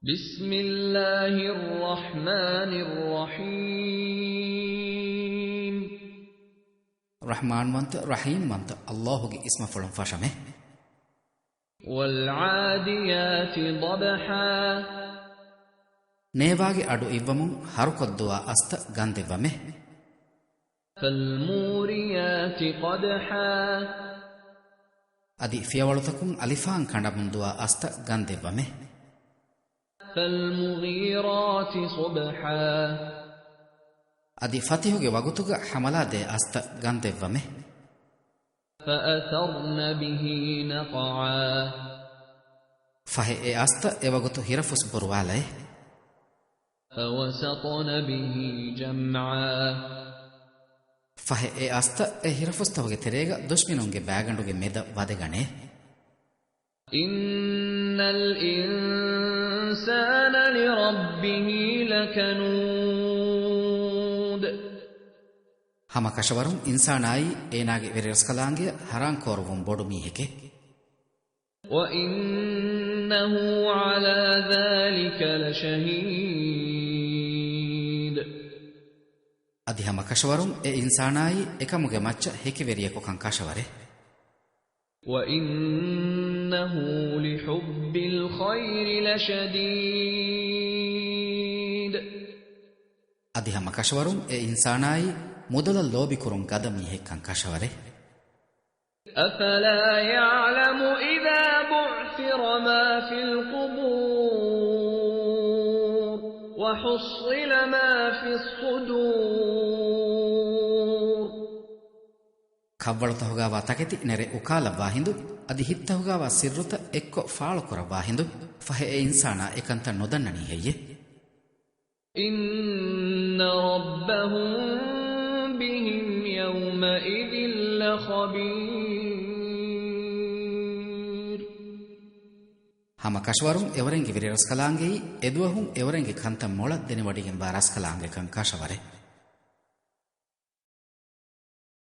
بسم الله الرحمن الرحيم رحمن منت رحيم منت الله کی اسم فلم فاشمه والعاديات ضبحا ನೇವಾಗೆ ಅಡು ಇವ್ವಮುಂ ಹರುಕೊದ್ದುವ ಅಸ್ತ ಗಂದೆವ್ವಮೆ فالموريات قدحا ಅದಿ ಫಿಯವಳುತಕುಂ ಅಲಿಫಾನ್ ಕಂಡಮುಂದುವ ಅಸ್ತ ಗಂದೆವ್ವಮೆ فالمغيرات صبحا ಅದಿ ಫತಿಹುಗೆ ವಗುತುಗ ಹಮಲಾದೆ ಅಸ್ತ ಗಂದೆವ್ವಮೆ فأثرن به نقعا ಫಹೆ ಎ ಅಸ್ತ ಎವಗುತು ಹಿರಫುಸ್ ಬುರ್ವಾಲೈ فوسطن به جمعا ಫಹೆ ಎ ಅಸ್ತ ಎ ಹಿರಫುಸ್ತವಗೆ ತೆರೆಗ ದುಶ್ಮಿನುಂಗೆ ಬ್ಯಾಗಂಡುಗೆ ಮೆದ ವದೆಗಣೆ إن الإنسان لربه لكنود ಹಮ ಕಶವರುಂ ಇನ್ಸಾನಾಯಿ ಏನಾಗೆ ವೆರೆಸ್ಕಲಾಂಗೆ ಹರಾಂ ಕೋರುವುಂ ಬೊಡು ಮೀಹೆಕೆ وإنه على ذلك لشهيد ಅದಿ ಹಮ ಕಶವರುಂ ಎ ಇನ್ಸಾನಾಯಿ ಎಕಮುಗೆ ಮಚ್ಚ ಹೆಕಿವೆರಿಯಕು ಕಂಕಾಶವರೆ وإنه لحب الخير لشديد ಅದಿ ಹಮ ಕಶವರುಂ ಎ ಇನ್ಸಾನಾಯಿ ಮೊದಲ ಲೋಬಿ ಕುರುಂ ಗದ ಮೀಹೆ ಕಂಕಾಶವರೆ أفلا يعلم إذا بعثر ما في القبور وحصل ما في الصدور ಕವ್ವಳತ ಹೊಗಾವ ತಕೆತಿ ನೆರೆ ಉಕಾಲವ್ವಾ ಹಿಂದು ಅದಿ ಹಿತ್ತ ಹೊಗಾವ ಸಿರ್ರುತ ಎಕ್ಕೊ ಫಾಳು ಕೊರವ್ವಾ ಹಿಂದು ಫಹೆ ಎ ಇನ್ಸಾನ ಏಕಂತ ನೊದನ್ನಣಿ ಹೆಯ್ಯೆ إن ربهم بهم يومئذ لخبير ಹಮ ಕಶವರುಂ ಎವರೆಂಗೆ ವಿರೆ ರಸ್ಕಲಾಂಗೆಯಿ ಎದುವಹುಂ ಎವರೆಂಗೆ ಕಂತ ಮೊಳ ದೆನೆ ವಡಿಗೆಂ ಬಾ ರಸ್ಕಲಾಂಗೆ ಕಂಕಾಶವರೆ